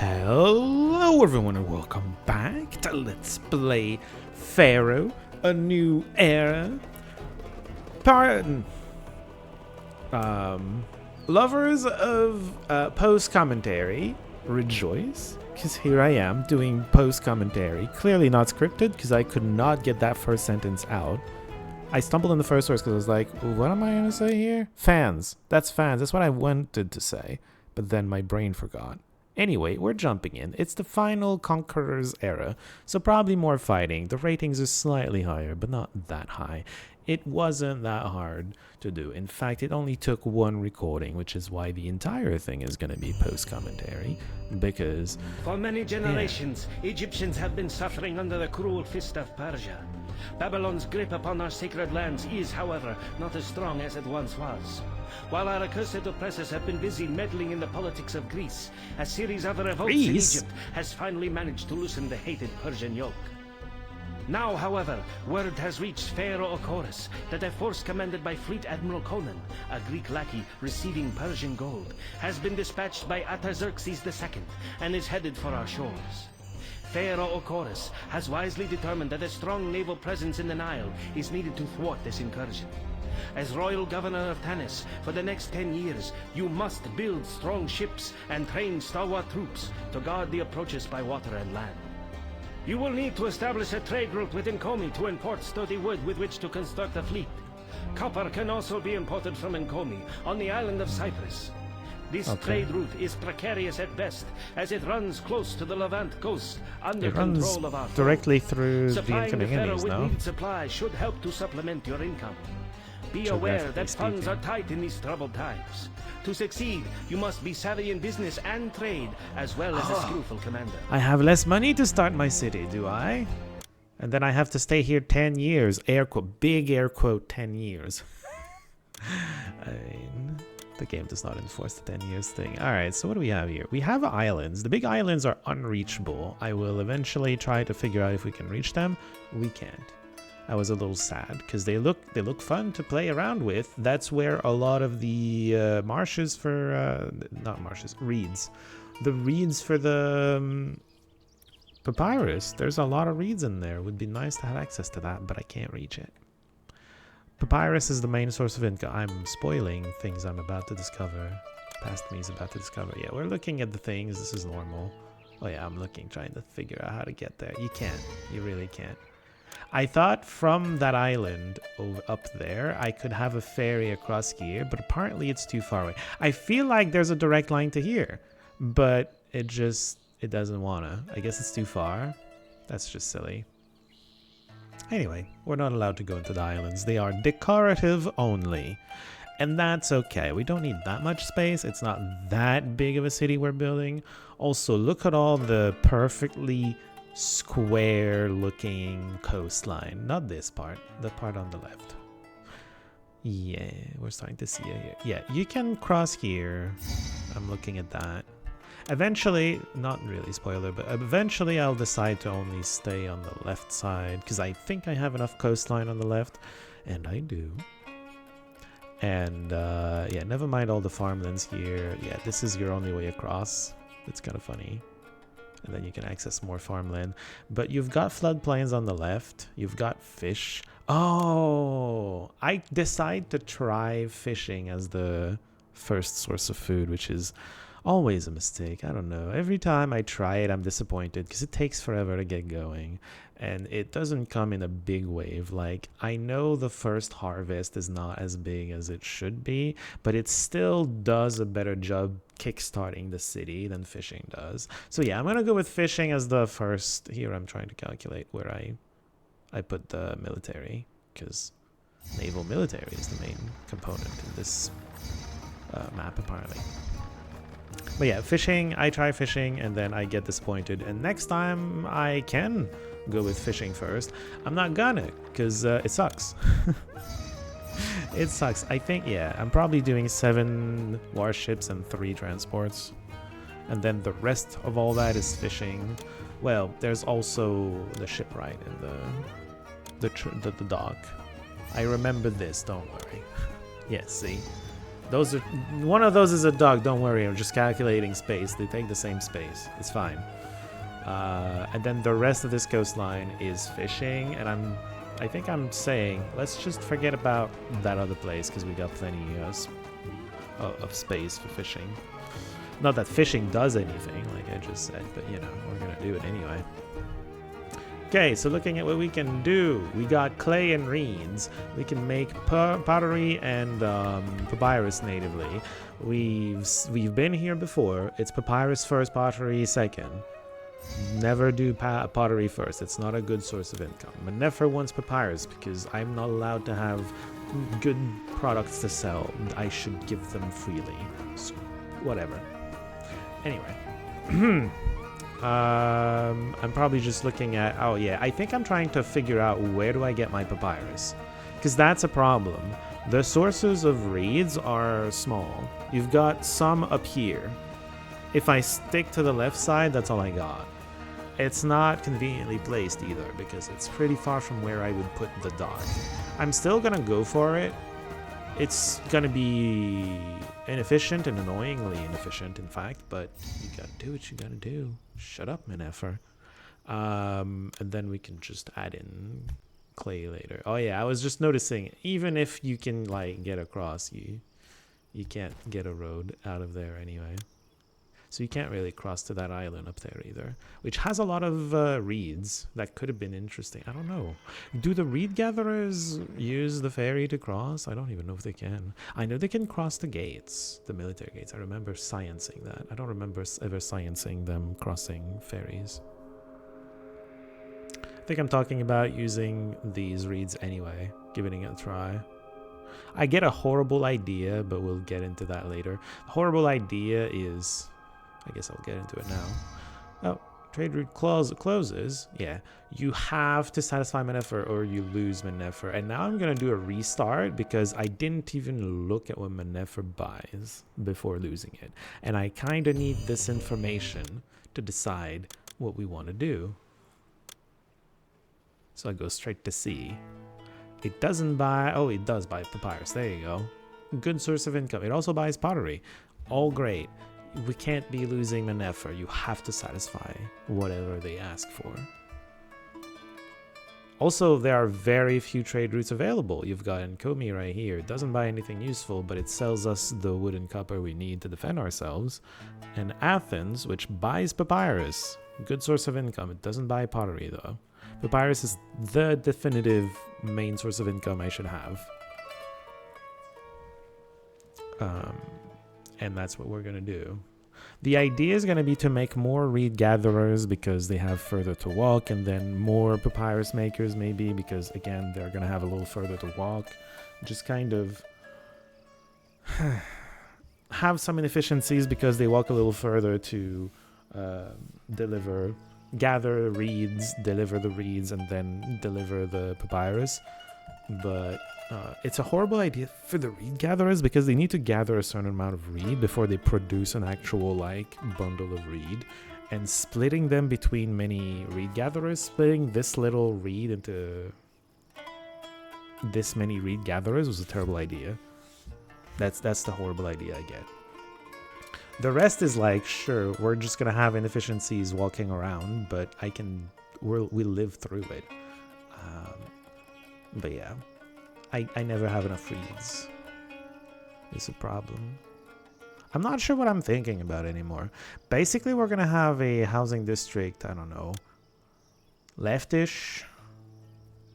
Hello everyone and welcome back to Let's Play Pharaoh, a new era. Lovers of post-commentary, rejoice, because here I am doing post-commentary, clearly not scripted because I could not get that first sentence out. I stumbled in the first words because I was like, what am I going to say here? Fans. That's what I wanted to say, but then my brain forgot. Anyway, we're jumping in. It's the final Conqueror's era, so probably more fighting. The ratings are slightly higher, but not that high. It wasn't that hard to do. In fact, it only took one recording, which is why the entire thing is going to be post-commentary, because... For many generations, Egyptians have been suffering under the cruel fist of Persia. Babylon's grip upon our sacred lands is, however, not as strong as it once was. While our accursed oppressors have been busy meddling in the politics of Greece, a series of revolts in Egypt has finally managed to loosen the hated Persian yoke. Now, however, word has reached Pharaoh that a force commanded by Fleet Admiral Conan, a Greek lackey receiving Persian gold, has been dispatched by Artaxerxes II and is headed for our shores. Pharaoh has wisely determined that a strong naval presence in the Nile is needed to thwart this incursion. As royal governor of Tanis, for the next 10 years, you must build strong ships and train stalwart troops to guard the approaches by water and land. You will need to establish a trade route within Nkomi to import sturdy wood with which to construct a fleet. Copper can also be imported from Nkomi on the island of Cyprus. This trade route is precarious at best, as it runs close to the Levant coast, under control of our directly through Supplying the the Pharaoh enemies with now. needed supplies should help to supplement your income. Be aware that funds are tight in these troubled times. To succeed, you must be savvy in business and trade, as well as a skillful commander. I have less money to start my city, do I? And then I have to stay here 10 years. Air quote, big air quote, 10 years. I mean, the game does not enforce the 10 years thing. Alright, so what do we have here? We have islands. The big islands are unreachable. I will eventually try to figure out if we can reach them. We can't. I was a little sad because they look fun to play around with. That's where a lot of the marshes for not marshes, reeds. The reeds for the papyrus. There's a lot of reeds in there. Would be nice to have access to that, but I can't reach it. Papyrus is the main source of income. I'm spoiling things I'm about to discover. Past me is about to discover. Yeah, we're looking at the things. This is normal. Oh yeah, I'm looking, trying to figure out how to get there. You can't. You really can't. I thought from that island up there, I could have a ferry across here, but apparently it's too far away. I feel like there's a direct line to here, but it doesn't wanna. I guess it's too far. That's just silly. Anyway, we're not allowed to go into the islands. They are decorative only. And that's okay. We don't need that much space. It's not that big of a city we're building. Also, look at all the perfectly square looking coastline. Not this part, the part on the left. Yeah, we're starting to see it here. Yeah, you can cross here. I'm looking at that. Eventually, not really spoiler, but eventually I'll decide to only stay on the left side because I think I have enough coastline on the left, and I do. And yeah, never mind all the farmlands here. Yeah, this is your only way across. It's kind of funny. And then you can access more farmland. But you've got floodplains on the left. You've got fish. Oh, I decide to try fishing as the first source of food, which is always a mistake. I don't know. Every time I try it, I'm disappointed because it takes forever to get going. And it doesn't come in a big wave. Like, I know the first harvest is not as big as it should be, but it still does a better job kickstarting the city than fishing does. So yeah, I'm gonna go with fishing as the first. Here I'm trying to calculate where I put the military, because naval military is the main component in this map apparently. But yeah, fishing, I try fishing and then I get disappointed, and next time I can go with fishing first. I'm not gonna, because it sucks. It sucks. I think, yeah, I'm probably doing 7 warships and 3 transports. And then the rest of all that is fishing. Well, there's also the shipwright and the dock. I remember this, don't worry. Yeah, see? Those are one of those is a dog. Don't worry, I'm just calculating space. They take the same space. It's fine. And then the rest of this coastline is fishing, and I think I'm saying let's just forget about that other place because we got plenty of space for fishing. Not that fishing does anything, like I just said, but you know, we're gonna do it anyway. Okay, so looking at what we can do, we got clay and reeds. We can make pottery and papyrus natively. We've been here before. It's papyrus first, pottery second. Never do pottery first. It's not a good source of income. But never wants papyrus because I'm not allowed to have good products to sell. I should give them freely. So, whatever. Anyway. I'm probably just looking at... Oh, yeah. I think I'm trying to figure out where do I get my papyrus. Because that's a problem. The sources of reeds are small. You've got some up here. If I stick to the left side, that's all I got. It's not conveniently placed either because it's pretty far from where I would put the dot. I'm still going to go for it. It's going to be inefficient and annoyingly inefficient, in fact, but you got to do what you got to do. Shut up, Mineffer. And then we can just add in clay later. Oh yeah, I was just noticing, even if you can like get across, you can't get a road out of there anyway. So you can't really cross to that island up there either, which has a lot of reeds. That could have been interesting. I don't know. Do the reed gatherers use the ferry to cross? I don't even know if they can. I know they can cross the gates, the military gates. I remember sciencing that. I don't remember ever sciencing them crossing ferries. I think I'm talking about using these reeds anyway, giving it a try. I get a horrible idea, but we'll get into that later. The horrible idea is... I guess I'll get into it now. Oh, trade route closes. Yeah, you have to satisfy Mineffer or you lose Mineffer. And now I'm going to do a restart because I didn't even look at what Mineffer buys before losing it. And I kind of need this information to decide what we want to do. So I go straight to C. It doesn't buy... Oh, it does buy papyrus. There you go. Good source of income. It also buys pottery. All great. We can't be losing Mineffer. You have to satisfy whatever they ask for. Also, there are very few trade routes available. You've got Nkomi right here. It doesn't buy anything useful, but it sells us the wood and copper we need to defend ourselves. And Athens, which buys papyrus. Good source of income. It doesn't buy pottery, though. Papyrus is the definitive main source of income I should have. And that's what we're going to do. The idea is going to be to make more reed gatherers because they have further to walk, and then more papyrus makers maybe because, again, they're going to have a little further to walk. Just kind of have some inefficiencies because they walk a little further to gather reeds, deliver the reeds, and then deliver the papyrus. But it's a horrible idea for the reed gatherers because they need to gather a certain amount of reed before they produce an actual like bundle of reed, and splitting them between many reed gatherers, splitting this little reed into this many reed gatherers was a terrible idea. That's the horrible idea I get. The rest is like, sure, we're just gonna have inefficiencies walking around, but we'll live through it. But yeah, I never have enough reeds. It's a problem. I'm not sure what I'm thinking about anymore. Basically, we're gonna have a housing district, I don't know, leftish,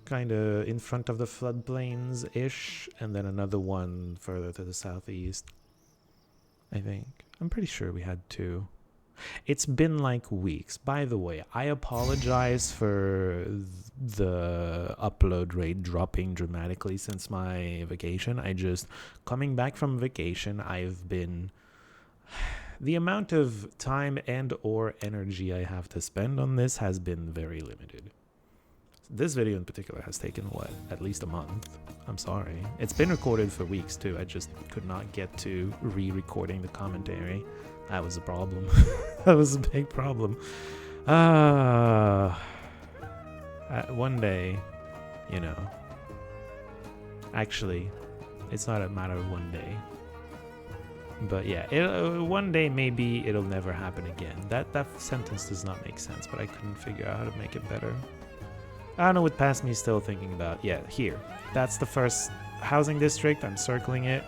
kind of in front of the floodplains-ish, and then another one further to the southeast, I think. I'm pretty sure we had two. It's been like weeks. By the way, I apologize for the upload rate dropping dramatically since my vacation. Coming back from vacation, I've been... The amount of time and or energy I have to spend on this has been very limited. This video in particular has taken, what, at least a month? I'm sorry. It's been recorded for weeks too. I just could not get to re-recording the commentary. That was a problem. That was a big problem. One day, you know. Actually, it's not a matter of one day. But yeah, one day maybe it'll never happen again. That sentence does not make sense, but I couldn't figure out how to make it better. I don't know what past me is still thinking about. Yeah, here. That's the first housing district. I'm circling it.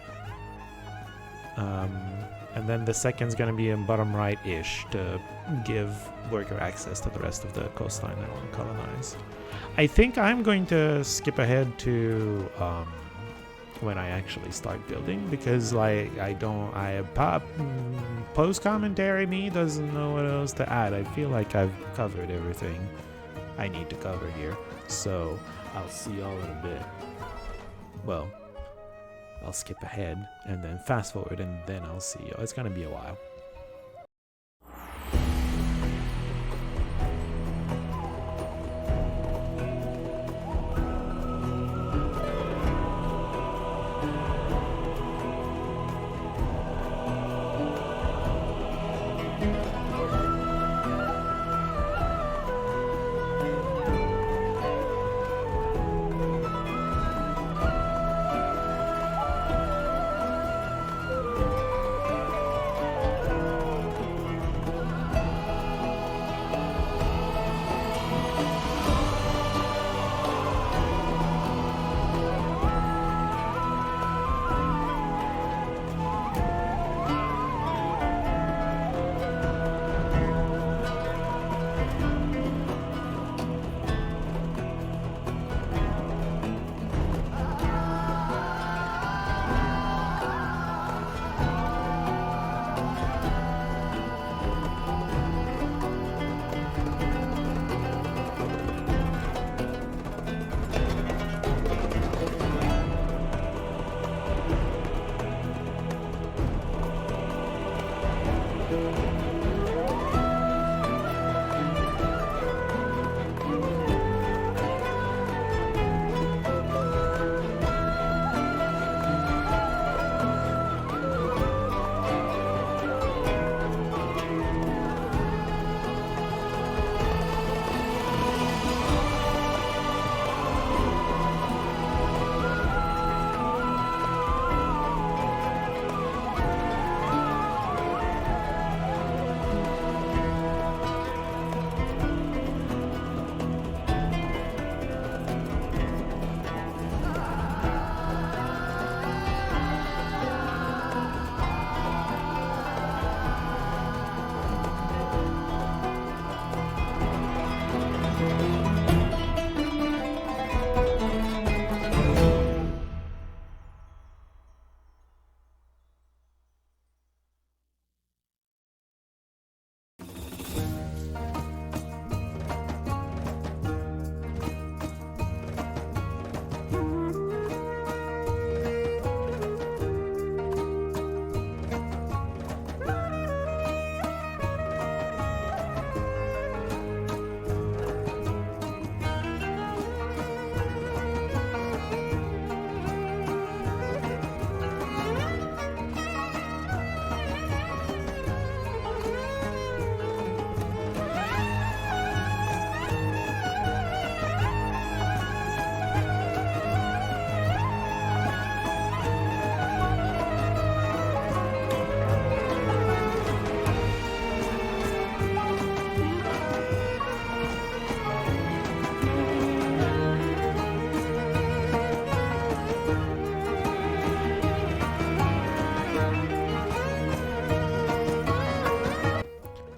And then the second's gonna be in bottom right-ish to give worker access to the rest of the coastline I want to colonize. I think I'm going to skip ahead to when I actually start building, because like post commentary me doesn't know what else to add. I feel like I've covered everything I need to cover here, so I'll see y'all in a bit. Well, I'll skip ahead and then fast forward and then I'll see y'all. It's gonna be a while.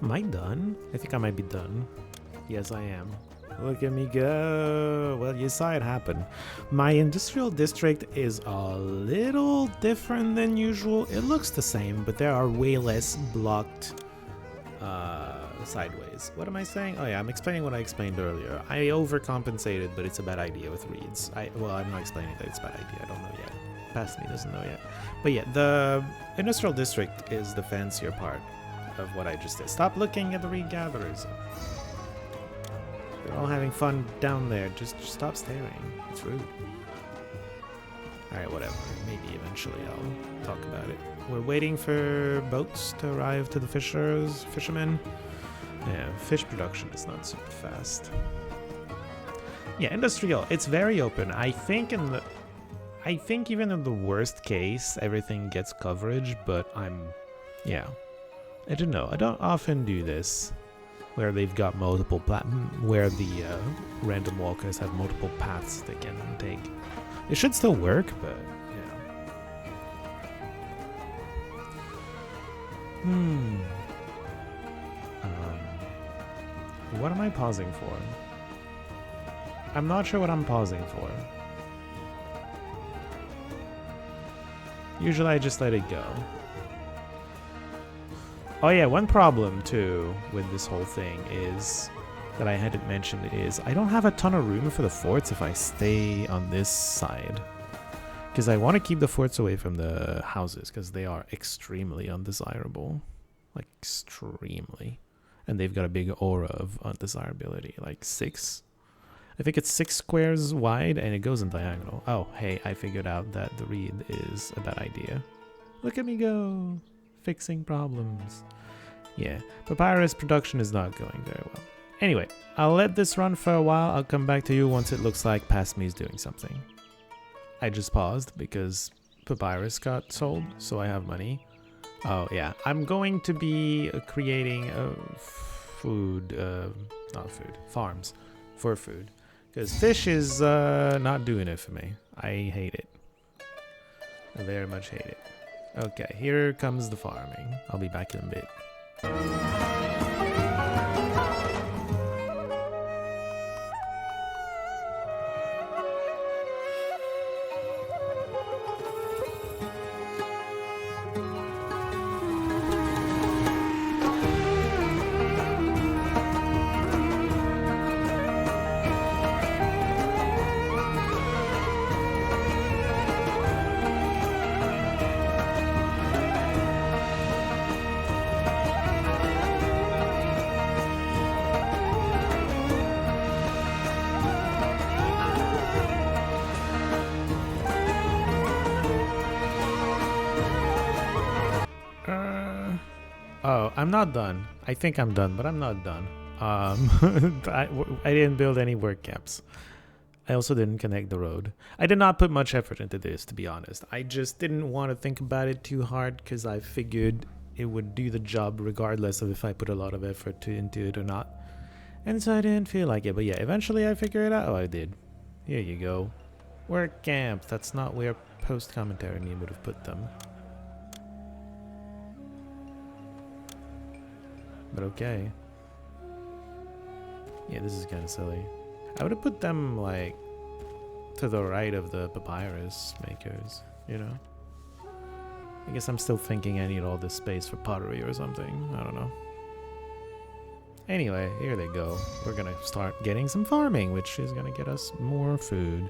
Am I done? I think I might be done. Yes, I am. Look at me go. Well, you saw it happen. My industrial district is a little different than usual. It looks the same, but there are way less blocked sideways. What am I saying? Oh yeah, I'm explaining what I explained earlier. I overcompensated, but it's a bad idea with reeds. Well, I'm not explaining that it's a bad idea. I don't know yet. Past me doesn't know yet. But yeah, the industrial district is the fancier part of what I just did. Stop looking at the reed gatherers. They're all having fun down there. Just stop staring. It's rude. Alright, whatever. Maybe eventually I'll talk about it. We're waiting for boats to arrive to the fishermen. Yeah, fish production is not super fast. Yeah, industrial. It's very open. I think in the I think even in the worst case, everything gets coverage, but yeah. I don't know. I don't often do this, where they've got multiple where the random walkers have multiple paths they can take. It should still work, but yeah. What am I pausing for? I'm not sure what I'm pausing for. Usually I just let it go. Oh yeah, one problem too with this whole thing is that I hadn't mentioned is I don't have a ton of room for the forts if I stay on this side. Because I want to keep the forts away from the houses because they are extremely undesirable. Like extremely. And they've got a big aura of undesirability. Like 6. I think it's 6 squares wide and it goes in diagonal. Oh, hey, I figured out that the reed is a bad idea. Look at me go. Fixing problems. Yeah, papyrus production is not going very well. Anyway, I'll let this run for a while. I'll come back to you once it looks like past me is doing something. I just paused because papyrus got sold, so I have money. Oh yeah, I'm going to be creating farms for food. Because fish is not doing it for me. I hate it. I very much hate it. Okay, here comes the farming. I'll be back in a bit. Oh, I'm not done. I think I'm done, but I'm not done. I didn't build any work camps. I also didn't connect the road. I did not put much effort into this, to be honest. I just didn't want to think about it too hard because I figured it would do the job regardless of if I put a lot of effort into it or not. And so I didn't feel like it. But yeah, eventually I figured it out. Oh, I did. Here you go. Work camp. That's not where post-commentary me would have put them. But okay. Yeah, this is kind of silly. I would have put them, like, to the right of the papyrus makers, you know? I guess I'm still thinking I need all this space for pottery or something. I don't know. Anyway, here they go. We're gonna start getting some farming, which is gonna get us more food,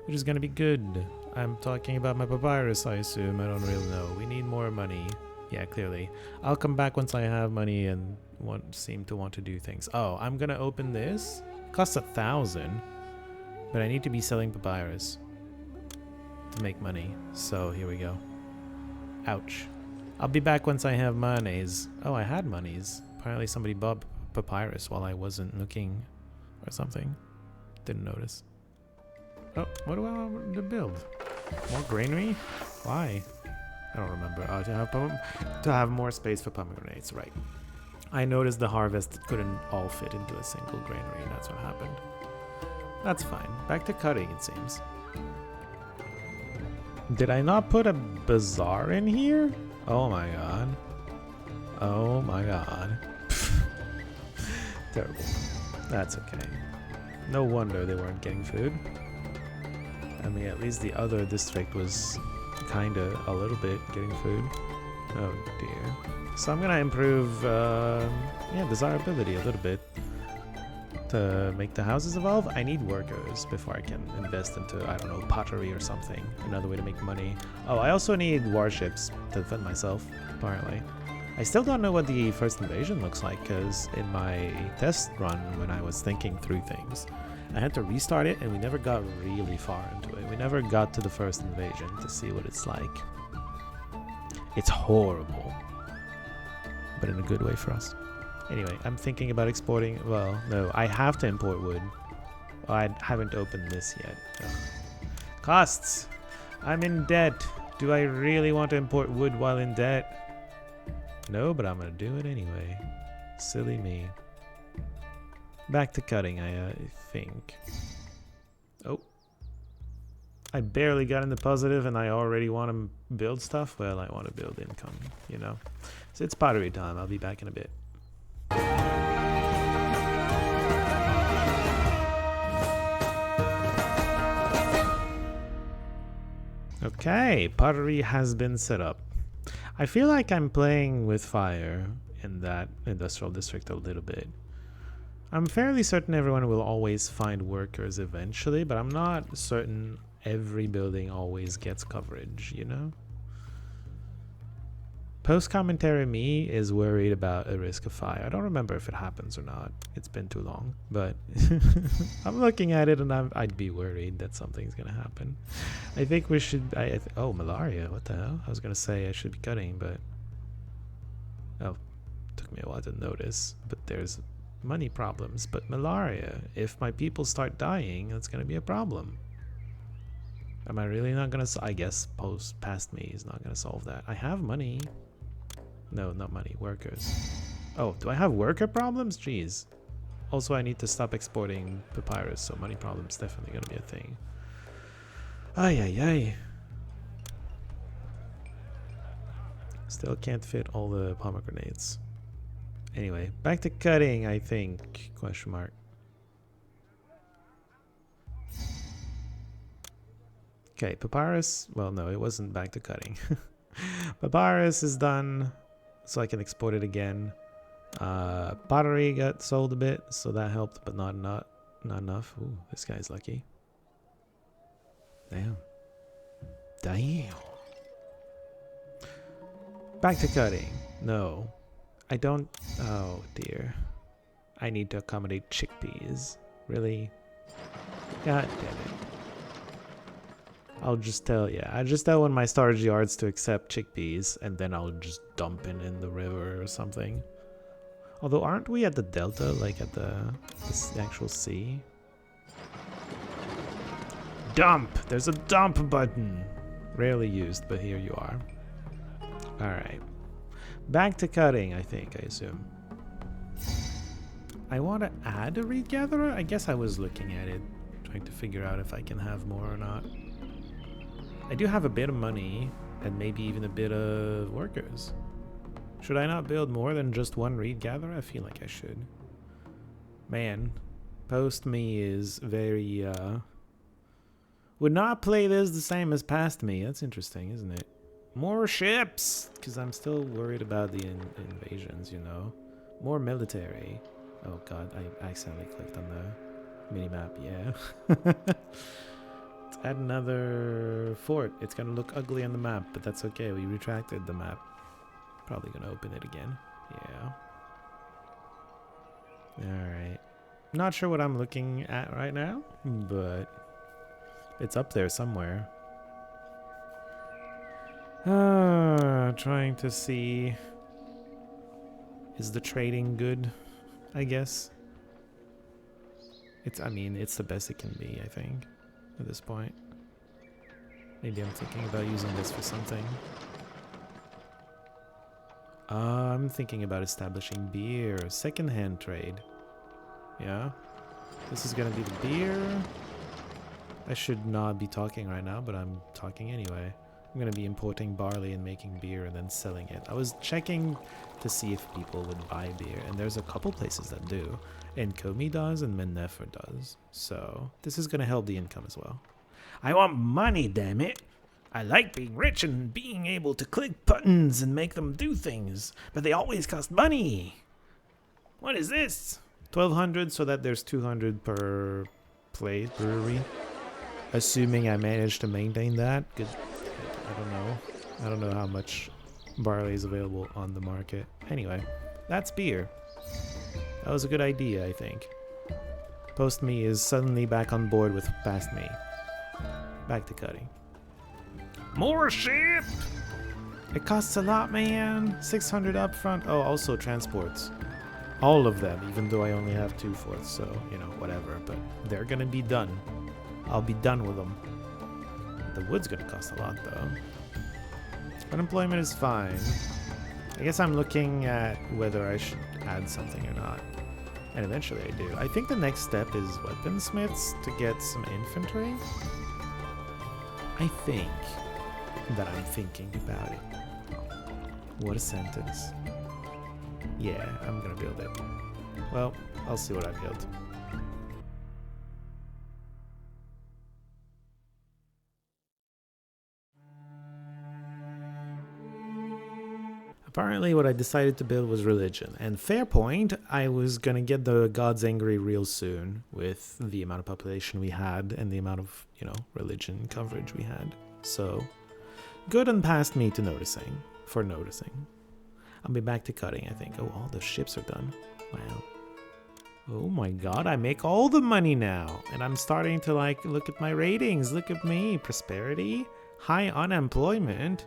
which is gonna be good. I'm talking about my papyrus, I assume. I don't really know. We need more money. Yeah, clearly. I'll come back once I have money and seem to want to do things. Oh, I'm gonna open this. Costs 1,000, but I need to be selling papyrus to make money. So here we go. Ouch. I'll be back once I have monies. Oh, I had monies. Apparently somebody bought papyrus while I wasn't looking or something. Didn't notice. Oh, what do I want to build? More granary? Why? I don't remember. To have more space for pomegranates, right. I noticed the harvest couldn't all fit into a single granary, and that's what happened. That's fine. Back to cutting, it seems. Did I not put a bazaar in here? Oh my god. Oh my god. Terrible. That's okay. No wonder they weren't getting food. I mean, at least the other district was kinda a little bit getting food. Oh dear. So I'm gonna improve desirability a little bit to make the houses evolve. I need workers before I can invest into, I don't know, pottery or something. Another way to make money. Oh, I also need warships to defend myself, apparently. I still don't know what the first invasion looks like, because in my test run, when I was thinking through things, I had to restart it, and we never got really far into it. We never got to the first invasion to see what it's like. It's horrible, but in a good way for us. Anyway, I'm thinking about exporting. Well, no, I have to import wood. Oh, I haven't opened this yet. Ugh. Costs! I'm in debt. Do I really want to import wood while in debt? No, but I'm gonna do it anyway. Silly me. Back to cutting, I think. Oh. I barely got in the positive and I already want to build stuff. Well, I want to build income, you know. So it's pottery time. I'll be back in a bit. Okay, pottery has been set up. I feel like I'm playing with fire in that industrial district a little bit. I'm fairly certain everyone will always find workers eventually, but I'm not certain every building always gets coverage, you know? Post-commentary me is worried about a risk of fire. I don't remember if it happens or not. It's been too long, but I'm looking at it and I'd be worried that something's gonna happen. I think we should... oh, malaria. What the hell? I was gonna say I should be cutting, but... Oh, took me a while to notice. But there's money problems. But malaria, if my people start dying, that's gonna be a problem. Am I really not gonna... I guess past me is not gonna solve that. I have money. No, not money. Workers. Oh, do I have worker problems? Jeez. Also, I need to stop exporting papyrus, so money problems definitely gonna be a thing. Ay, ay, ay. Still can't fit all the pomegranates. Anyway, back to cutting, I think. Question mark. Okay, papyrus. Well, no, it wasn't back to cutting. Papyrus is done, so I can export it again. Pottery got sold a bit, so that helped, but not enough. Ooh, this guy's lucky. Damn. Damn. Back to cutting. No. I don't... Oh, dear. I need to accommodate chickpeas. Really? God damn it. I'll just tell, yeah. I just tell one of my storage yards to accept chickpeas, and then I'll just dump it in the river or something. Although, aren't we at the delta, like at the actual sea? Dump! There's a dump button! Rarely used, but here you are. Alright. Back to cutting, I think, I assume. I want to add a reed gatherer? I guess I was looking at it, trying to figure out if I can have more or not. I do have a bit of money, and maybe even a bit of workers. Should I not build more than just one reed gatherer? I feel like I should. Man, post me is very, would not play this the same as past me. That's interesting, isn't it? More ships! Because I'm still worried about the invasions, you know? More military. Oh god, I accidentally clicked on the minimap, yeah. Let's add another fort. It's gonna look ugly on the map, but that's okay. We retracted the map. Probably gonna open it again. Yeah. Alright. Not sure what I'm looking at right now, but it's up there somewhere. Trying to see... Is the trading good? I guess. I mean, it's the best it can be, I think, at this point. Maybe I'm thinking about using this for something. I'm thinking about establishing beer. Second-hand trade. Yeah. This is gonna be the beer. I should not be talking right now, but I'm talking anyway. I'm gonna be importing barley and making beer and then selling it. I was checking to see if people would buy beer, and there's a couple places that do. And Komi does, and Mennefer does. So this is gonna help the income as well. I want money, damn it! I like being rich and being able to click buttons and make them do things, but they always cost money. What is this? 1,200, so that there's 200 per place brewery. Assuming I managed to maintain that. Good. I don't know. I don't know how much barley is available on the market. Anyway, that's beer. That was a good idea, I think. Post me is suddenly back on board with past me. Back to cutting. More ship! It costs a lot, man. 600 up front. Oh, also transports. All of them, even though I only have 2 forts, so, you know, whatever. But they're gonna be done. I'll be done with them. the wood's gonna cost a lot though. Unemployment is fine. I guess I'm looking at whether I should add something or not. And eventually I do. I think the next step is weaponsmiths to get some infantry. I think that I'm thinking about it. What a sentence. Yeah, I'm gonna build it. Well, I'll see what I build. Apparently what I decided to build was religion, and fair point, I was gonna get the gods angry real soon with the amount of population we had and the amount of, you know, religion coverage we had. So, good and past me to noticing. I'll be back to cutting, I think. Oh, all the ships are done. Wow. Oh my god, I make all the money now, and I'm starting to, like, look at my ratings. Look at me. Prosperity, high unemployment.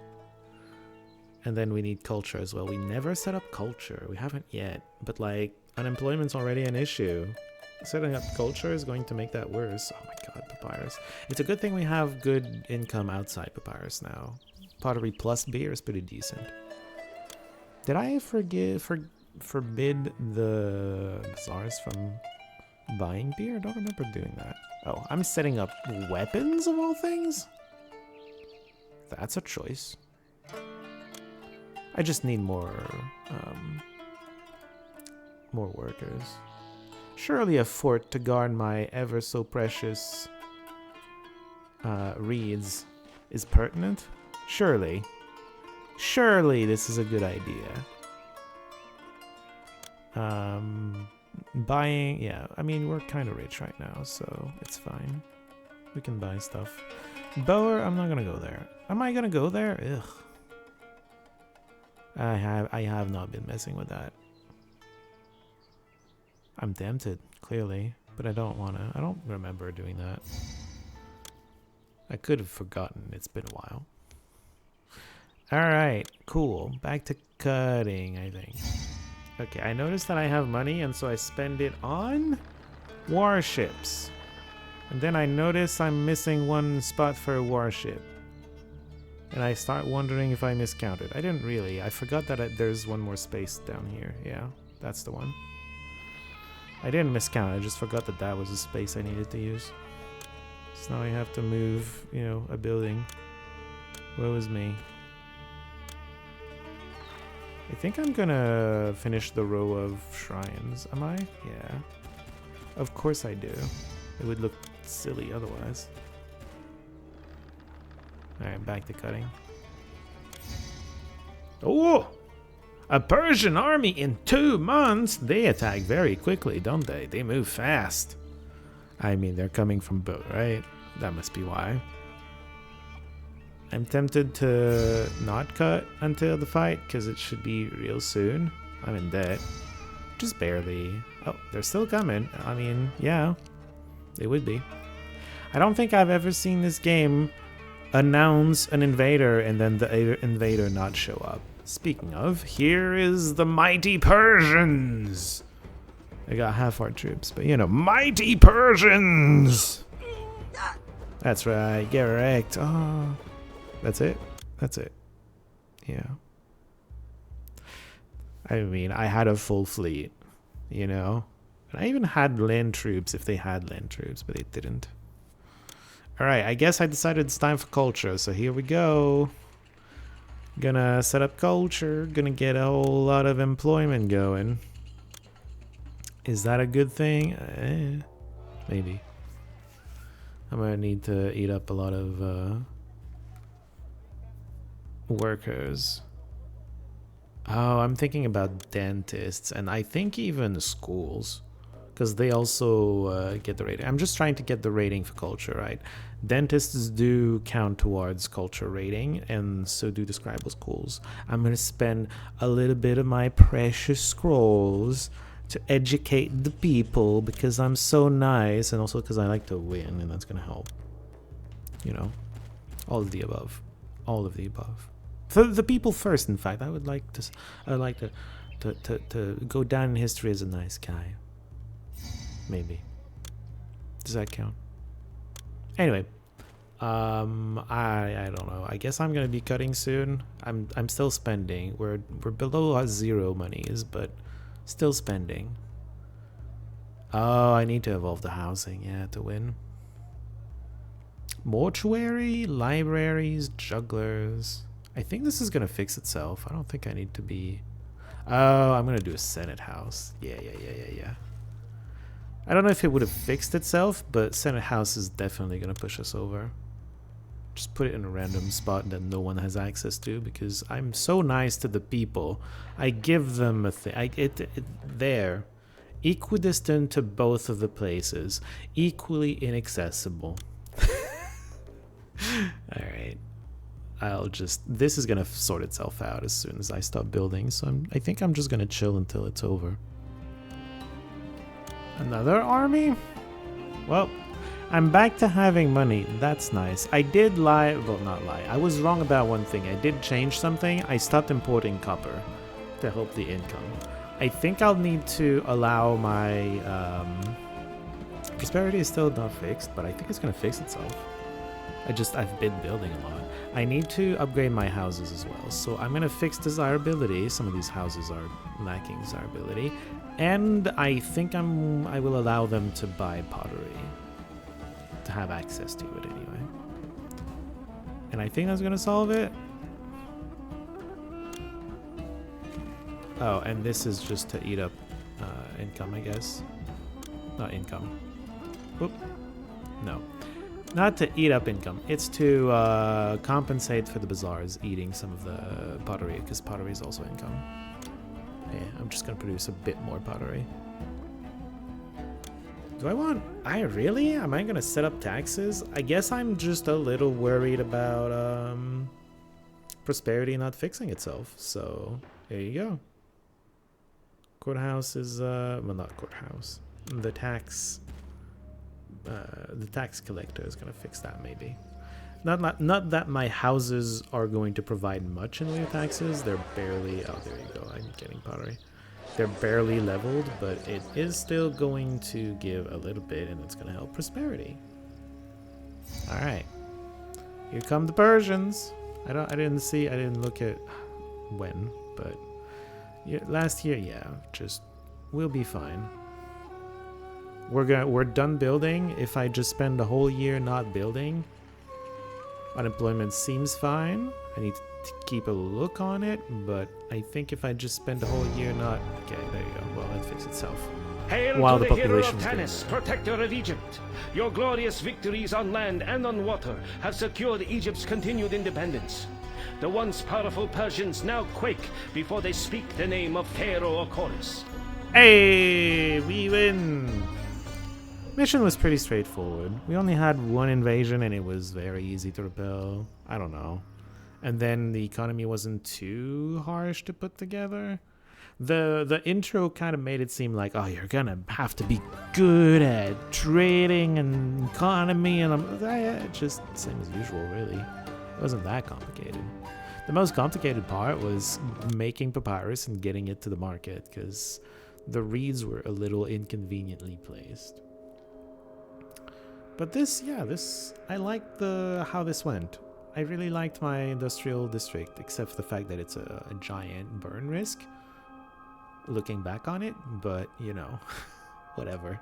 And then we need culture as well. We never set up culture. We haven't yet. But, like, unemployment's already an issue. Setting up culture is going to make that worse. Oh my god, papyrus. It's a good thing we have good income outside papyrus now. Pottery plus beer is pretty decent. Did I forbid the bazaars from buying beer? I don't remember doing that. Oh, I'm setting up weapons of all things? That's a choice. I just need more workers. Surely a fort to guard my ever so precious reeds is pertinent. Surely this is a good idea. Buying, yeah, I mean, we're kind of rich right now, so it's fine. We can buy stuff. Bower, I'm not gonna go there. Am I gonna go there? Ugh. I have not been messing with that. I'm tempted, clearly, but I don't wanna. I don't remember doing that. I could have forgotten. It's been a while. Alright, cool. Back to cutting, I think. Okay, I noticed that I have money, and so I spend it on warships. And then I notice I'm missing one spot for a warship. And I start wondering if I miscounted. I didn't really. I forgot that there's one more space down here. Yeah, that's the one. I didn't miscount. I just forgot that that was a space I needed to use. So now I have to move, you know, a building. Woe is me. I think I'm gonna finish the row of shrines. Am I? Yeah. Of course I do. It would look silly otherwise. Alright, back to cutting. Oh! A Persian army in 2 months? They attack very quickly, don't they? They move fast. I mean, they're coming from boat, right? That must be why. I'm tempted to not cut until the fight, because it should be real soon. I'm in debt. Just barely. Oh, they're still coming. I mean, yeah. They would be. I don't think I've ever seen this game announce an invader and then the invader not show up. Speaking of, here is the mighty Persians. They got half our troops, but you know, mighty Persians. That's right, get wrecked. Oh, that's it. That's it. Yeah. I mean, I had a full fleet, you know. And I even had land troops if they had land troops, but they didn't. Alright, I guess I decided it's time for culture, so here we go. Gonna set up culture, gonna get a whole lot of employment going. Is that a good thing? Maybe. I'm gonna need to eat up a lot of workers. Oh, I'm thinking about dentists, and I think even schools. Because they also get the rating. I'm just trying to get the rating for culture, right? Dentists do count towards culture rating, and so do the scribal schools. I'm going to spend a little bit of my precious scrolls to educate the people because I'm so nice, and also because I like to win, and that's going to help. You know, all of the above. All of the above. For the people first, in fact. I would like to go down in history as a nice guy. Maybe. Does that count? Anyway, I don't know. I guess I'm gonna be cutting soon. I'm still spending. We're below our 0 monies, but still spending. Oh, I need to evolve the housing, yeah, to win. Mortuary, libraries, jugglers. I think this is gonna fix itself. I don't think I need to be. Oh, I'm gonna do a Senate house. Yeah. I don't know if it would have fixed itself, but Senate house is definitely gonna push us over. Just put it in a random spot that no one has access to, because I'm so nice to the people. I give them a thing. There. Equidistant to both of the places. Equally inaccessible. Alright. This is gonna sort itself out as soon as I stop building, so I think I'm just gonna chill until it's over. Another army? Well, I'm back to having money. That's nice. I did lie. Well, not lie. I was wrong about one thing. I did change something. I stopped importing copper to help the income. I think I'll need to allow my... prosperity is still not fixed, but I think it's going to fix itself. I've been building a lot. I need to upgrade my houses as well. So I'm going to fix desirability. Some of these houses are lacking desirability. And I think I will allow them to buy pottery. To have access to it anyway. And I think that's gonna solve it. Oh, and this is just to eat up income, I guess. Not income. Whoop. No. Not to eat up income. It's to compensate for the bazaars eating some of the pottery, because pottery is also income. Yeah, I'm just gonna produce a bit more pottery. Do I want... really? Am I gonna set up taxes? I guess I'm just a little worried about prosperity not fixing itself. So there you go. Courthouse is well, not courthouse. The tax collector is gonna fix that maybe. Not that my houses are going to provide much in the way of taxes. They're barely... Oh, there you go. I'm getting pottery. They're barely leveled, but it is still going to give a little bit, and it's going to help prosperity. All right, here come the Persians. I didn't look at when, but yeah, last year, yeah, we'll be fine. We're done building. If I just spend the whole year not building, unemployment seems fine. I need to keep a look on it, but I think if I just spend the whole year not... Okay, there you go. Well, that fixed itself. Hail While to the the hero of population Tanis, protector of Egypt. Your glorious victories on land and on water have secured Egypt's continued independence. The once powerful Persians now quake before they speak the name of Pharaoh Chorus. Hey, we win! Mission was pretty straightforward. We only had one invasion and it was very easy to repel. I don't know. And then the economy wasn't too harsh to put together. The intro kind of made it seem like, oh, you're gonna have to be good at trading and economy, and just same as usual, really. It wasn't that complicated. The most complicated part was making papyrus and getting it to the market, because the reeds were a little inconveniently placed. But I liked how this went. I really liked my industrial district, except for the fact that it's a giant burn risk, looking back on it, but, you know, whatever.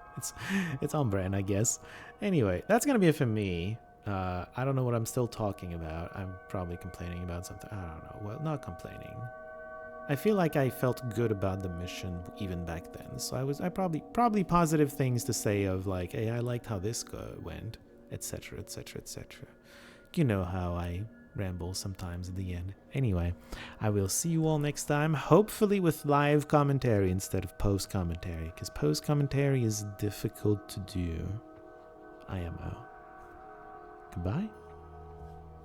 It's on brand, I guess. Anyway, that's going to be it for me. I don't know what I'm still talking about. I'm probably complaining about something. I don't know. Well, not complaining. I feel like I felt good about the mission even back then. So I probably positive things to say of like, hey, I liked how this went, etc., etc., etc. You know how I ramble sometimes at the end. Anyway, I will see you all next time, hopefully with live commentary instead of post commentary, because post commentary is difficult to do. I am out. Goodbye.